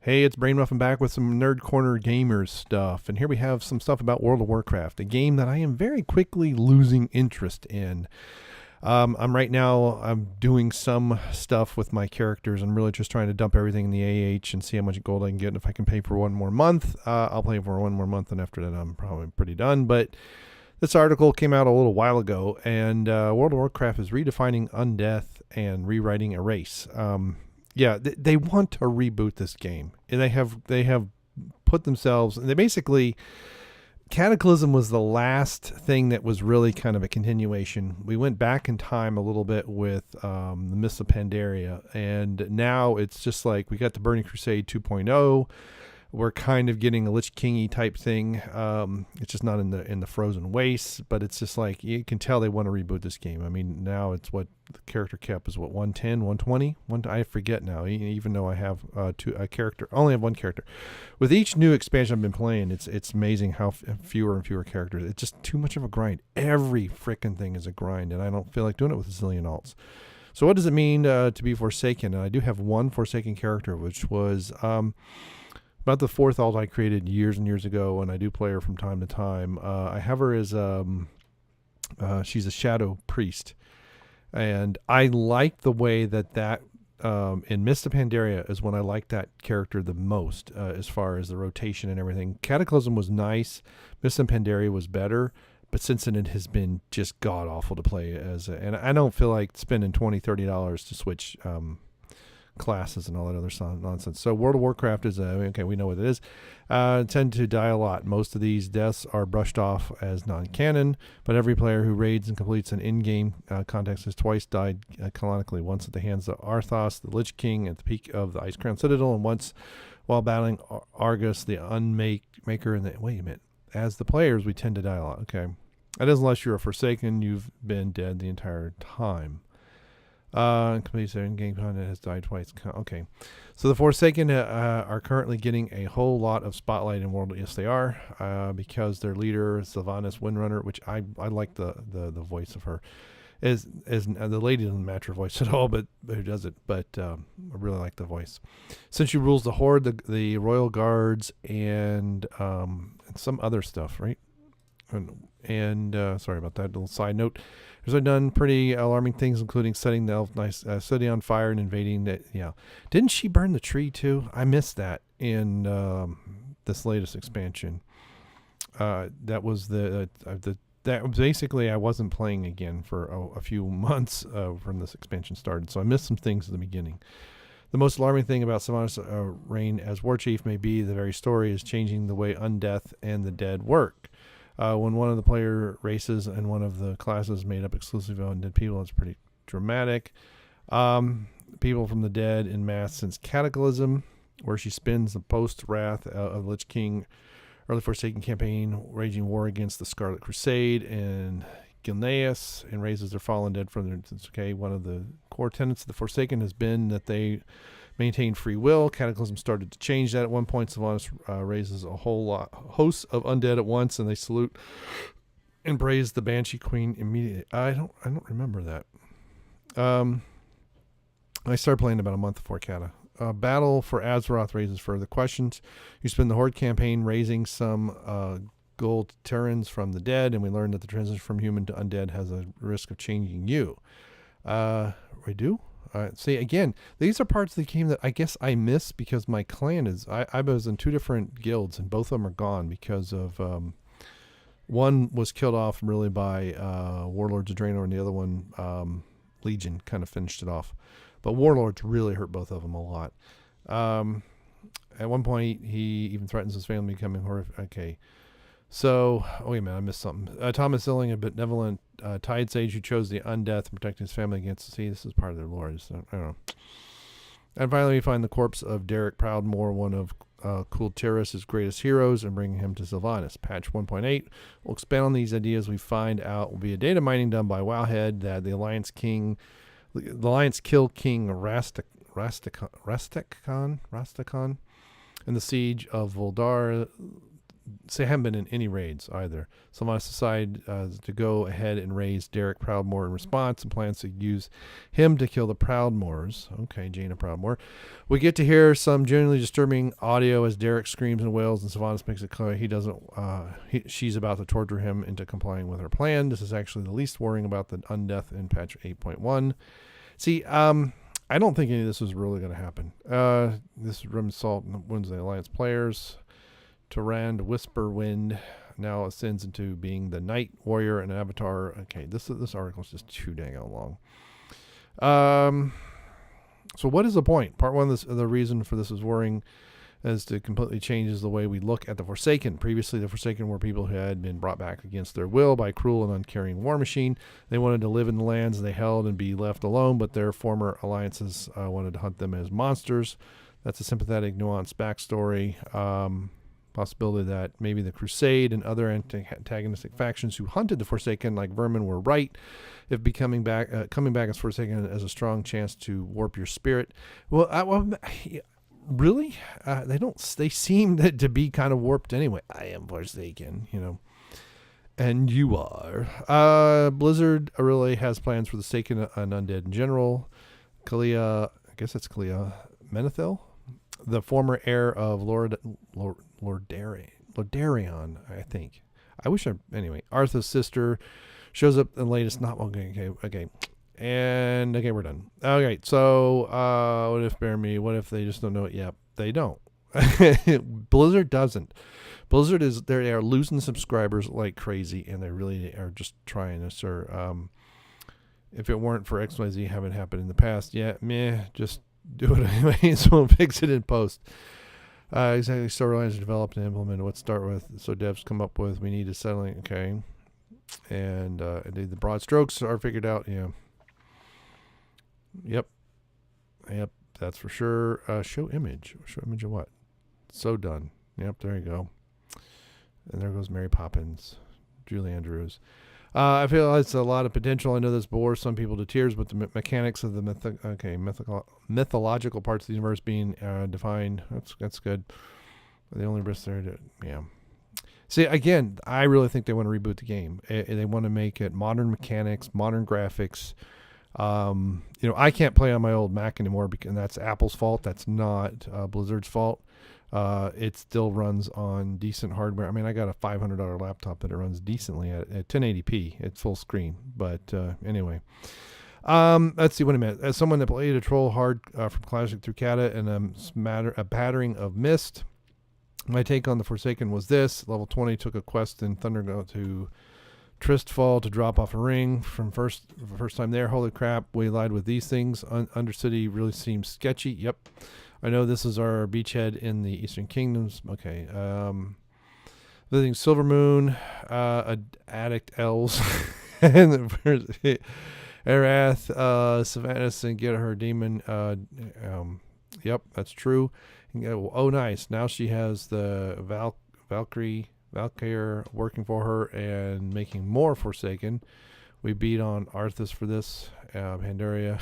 Hey, it's Brain Muffin back with some Nerd Corner Gamers stuff. And here we have some stuff about World of Warcraft, a game that I am very quickly losing interest in. I'm doing some stuff with my characters. I'm really just trying to dump everything in the AH and see how much gold I can get. And if I can pay for one more month, I'll play for one more month. And after that, I'm probably pretty done. But this article came out a little while ago, and World of Warcraft is redefining undeath and rewriting a race. They want to reboot this game, and they have put themselves. They basically Cataclysm was the last thing that was really kind of a continuation. We went back in time a little bit with the Mists of Pandaria, and now it's just like we got the Burning Crusade 2.0. We're kind of getting a Lich King-y type thing. It's just not in the frozen wastes, but it's just like you can tell they want to reboot this game. I mean, now it's what the character cap is, what, 110, 120? I forget now, even though I have a character. I only have one character. With each new expansion I've been playing, it's amazing how fewer and fewer characters. It's just too much of a grind. Every freaking thing is a grind, and I don't feel like doing it with a zillion alts. So what does it mean to be Forsaken? And I do have one Forsaken character, which was about the fourth alt I created years and years ago, and I do play her from time to time. I have her as she's a shadow priest, and I like the way that in Mist of Pandaria is when I like that character the most, as far as the rotation and everything. Cataclysm was nice, Mist of Pandaria was better, but since then it has been just god awful to play and I don't feel like spending $20-$30 to switch classes and all that other nonsense. So World of Warcraft is okay, we know what it is. Tend to die a lot. Most of these deaths are brushed off as non-canon, but every player who raids and completes an in-game context has twice died canonically, once at the hands of Arthas, the Lich King at the peak of the Ice Crown Citadel, and once while battling Argus, the Unmaker. And wait a minute, as the players we tend to die a lot. Okay, that is unless you're a Forsaken, you've been dead the entire time. Complete in-game content has died twice. Okay, so the Forsaken are currently getting a whole lot of spotlight in World. Yes, they are, because their leader Sylvanas Windrunner, which I like the voice of her, is the lady doesn't match her voice at all, but who does it? But I really like the voice. Since she rules the Horde, the Royal Guards, and some other stuff, right? And sorry about that little side note. There's done pretty alarming things, including setting the city on fire and invading that. Yeah, didn't she burn the tree too? I missed that in this latest expansion. That was that was basically I wasn't playing again for a few months from this expansion started, so I missed some things at the beginning. The most alarming thing about Sylvanas' reign as war chief may be the very story is changing the way undeath and the dead work. When one of the player races and one of the classes made up exclusively of undead people, it's pretty dramatic. People from the dead in mass since Cataclysm, where she spins the post-wrath of Lich King, early Forsaken campaign, waging war against the Scarlet Crusade and Gilneas, and raises their fallen dead from their. Okay, one of the core tenets of the Forsaken has been that they maintain free will. Cataclysm started to change that at one point. Sylvanas raises a host of undead at once, and they salute and praise the Banshee Queen immediately. I don't remember that. I started playing about a month before Cata. Battle for Azeroth raises further questions. You spend the Horde campaign raising some gold Terrans from the dead, and we learned that the transition from human to undead has a risk of changing you. We do? See, again, these are parts of the game that I guess I miss because my clan is... I was in two different guilds, and both of them are gone because of... one was killed off really by Warlords of Draenor, and the other one, Legion, kind of finished it off. But Warlords really hurt both of them a lot. At one point, he even threatens his family becoming horrific. Okay. So, wait a minute, I missed something. Thomas Illing, a benevolent Tide Sage who chose the undeath and protected his family against... See, this is part of their lore. I don't know. And finally, we find the corpse of Derek Proudmoore, one of Kultiris' greatest heroes, and bring him to Sylvanas. Patch 1.8 will expand on these ideas. We find out will be a data mining done by Wowhead that the Alliance kill King Rastakhan, in the siege of Voldar. So they haven't been in any raids either. Sylvanas decided to go ahead and raise Derek Proudmoore in response and plans to use him to kill the Proudmoores. Okay, Jaina Proudmoore. We get to hear some genuinely disturbing audio as Derek screams and wails, and Sylvanas makes it clear he doesn't. She's about to torture him into complying with her plan. This is actually the least worrying about the undeath in patch 8.1. See, I don't think any of this was really going to happen. This Rim Salt wins the Alliance players. Tyrande Whisperwind now ascends into being the Night Warrior and Avatar. Okay, this article is just too dang long. So what is the point? Part one, the reason for this is worrying as to completely changes the way we look at the Forsaken. Previously, the Forsaken were people who had been brought back against their will by a cruel and uncaring war machine. They wanted to live in the lands they held and be left alone, but their former alliances wanted to hunt them as monsters. That's a sympathetic, nuanced backstory. Possibility that maybe the Crusade and other antagonistic factions who hunted the Forsaken, like Vermin, were right. If coming back as Forsaken as a strong chance to warp your spirit. Well, really? They don't. They seem to be kind of warped anyway. I am Forsaken, and you are. Blizzard really has plans for the Forsaken and Undead in general. I guess it's Kalia Menethil, the former heir of Lordarion, I think. Anyway, Arthur's sister shows up in the latest. Okay. And okay, we're done. Okay, so what if what if they just don't know it yet? They don't. Blizzard doesn't. Blizzard they are losing subscribers like crazy, and they really are just trying to, sir. If it weren't for XYZ having happened in the past, just do it anyway. So we'll fix it in post. Exactly. Storylines are developed and implemented. What to start with? So devs come up with, we need a settling. Okay. And the broad strokes are figured out. Yeah. Yep. That's for sure. Show image of what? So done. Yep. There you go. And there goes Mary Poppins, Julie Andrews. I feel it's a lot of potential. I know this bores some people to tears, but the mechanics of the mythological parts of the universe being defined, that's good. The only risk there, See, again, I really think they want to reboot the game. They want to make it modern mechanics, modern graphics. I can't play on my old Mac anymore because that's Apple's fault. That's not Blizzard's fault. It still runs on decent hardware. I mean, I got a $500 laptop that it runs decently at 1080p. It's full screen. But anyway, let's see what I meant. As someone that played a troll hard from Classic through Kata and a battering of Mist, my take on the Forsaken was this. Level 20 took a quest in Thundergo to Tristfall to drop off a ring from first time there. Holy crap, we lied with these things. Undercity really seems sketchy. Yep. I know this is our beachhead in the Eastern Kingdoms. Okay. Visiting Silver Moon, Addict Elves, and the Arath, Savannah, and get her demon. Yep, that's true. Oh, nice. Now she has the Valkyrie working for her and making more Forsaken. We beat on Arthas for this. Pandaria.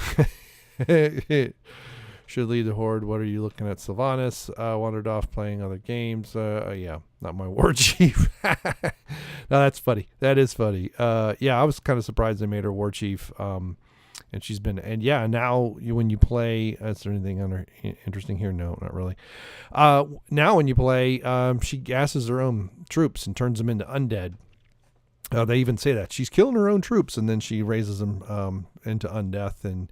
Should lead the horde. What are you looking at? Sylvanas wandered off playing other games. Not my war chief. No, that's funny. That is funny. I was kind of surprised they made her war chief. And she's been, now when you play, is there anything interesting here? No, not really. Now when you play, she gasses her own troops and turns them into undead. They even say that she's killing her own troops, and then she raises them into undeath. And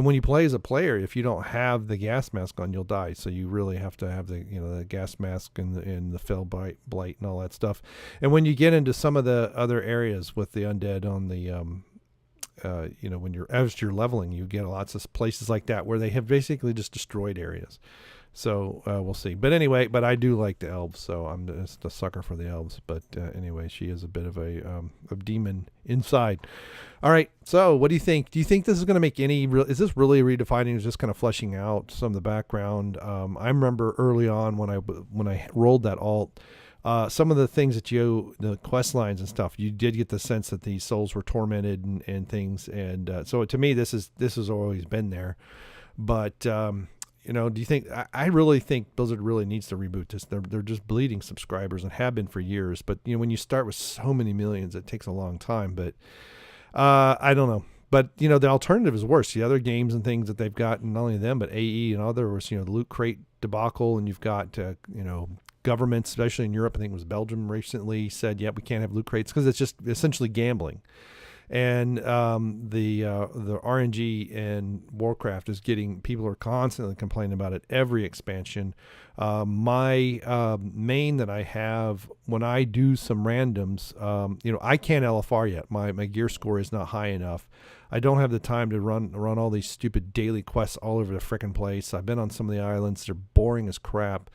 when you play as a player, if you don't have the gas mask on, you'll die. So you really have to have the gas mask and the fell blight and all that stuff. And when you get into some of the other areas with the undead on the as you're leveling, you get lots of places like that where they have basically just destroyed areas. So we'll see. But anyway, I do like the elves, so I'm just a sucker for the elves. But anyway, she is a bit of a demon inside. All right. So what do you think? Do you think this is going to make is this really redefining? Is just kind of fleshing out some of the background? I remember early on when I rolled that alt, some of the things the quest lines and stuff, you did get the sense that these souls were tormented and things. And so to me, this has always been there. But do you think? I really think Blizzard really needs to reboot this. They're just bleeding subscribers and have been for years. But when you start with so many millions, it takes a long time. But I don't know. But the alternative is worse. The other games and things that they've got, and not only them, but AE and others, the loot crate debacle, and you've got governments, especially in Europe. I think it was Belgium recently said, "Yeah, we can't have loot crates because it's just essentially gambling." And the RNG in Warcraft is people are constantly complaining about it. Every expansion, my main that I have when I do some randoms, I can't LFR yet. My gear score is not high enough. I don't have the time to run all these stupid daily quests all over the frickin' place. I've been on some of the islands; they're boring as crap.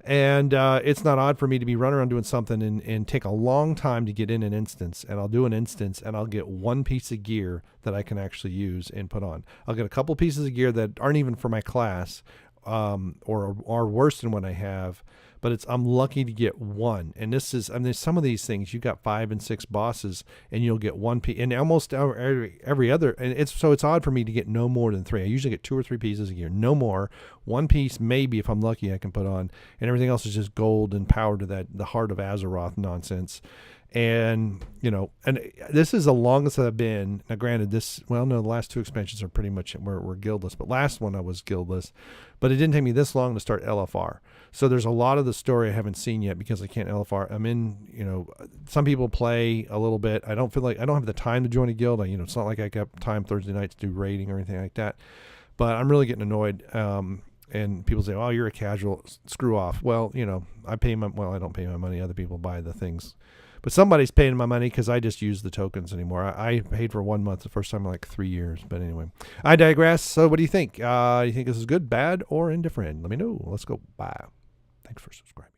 And it's not odd for me to be running around doing something and take a long time to get in an instance. And I'll do an instance and I'll get one piece of gear that I can actually use and put on. I'll get a couple pieces of gear that aren't even for my class or are worse than what I have. But I'm lucky to get one. And this is, some of these things, you got 5 and 6 bosses and you'll get one piece. And almost every other, and it's odd for me to get no more than 3. I usually get 2 or 3 pieces a gear, no more. One piece, maybe if I'm lucky, I can put on. And everything else is just gold and power to the Heart of Azeroth nonsense. And, and this is the longest I've been. Now, granted, the last 2 expansions are pretty much, were guildless. But last one I was guildless. But it didn't take me this long to start LFR. So there's a lot of the story I haven't seen yet because I can't LFR. I'm in, some people play a little bit. I don't feel like I don't have the time to join a guild. It's not like I got time Thursday nights to do raiding or anything like that. But I'm really getting annoyed. And people say, "Oh, you're a casual. Screw off." Well, I don't pay my money. Other people buy the things. But somebody's paying my money because I just use the tokens anymore. I paid for 1 month, the first time in like 3 years. But anyway, I digress. So what do you think? You think this is good, bad, or indifferent? Let me know. Let's go. Bye. Thanks for subscribing.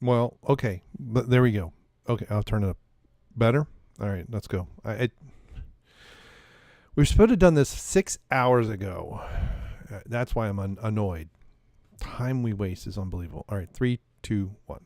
Well, okay. But there we go. Okay, I'll turn it up. Better? All right, let's go. We were supposed to have done this 6 hours ago. That's why I'm annoyed. Time we waste is unbelievable. All right, 3, 2, 1.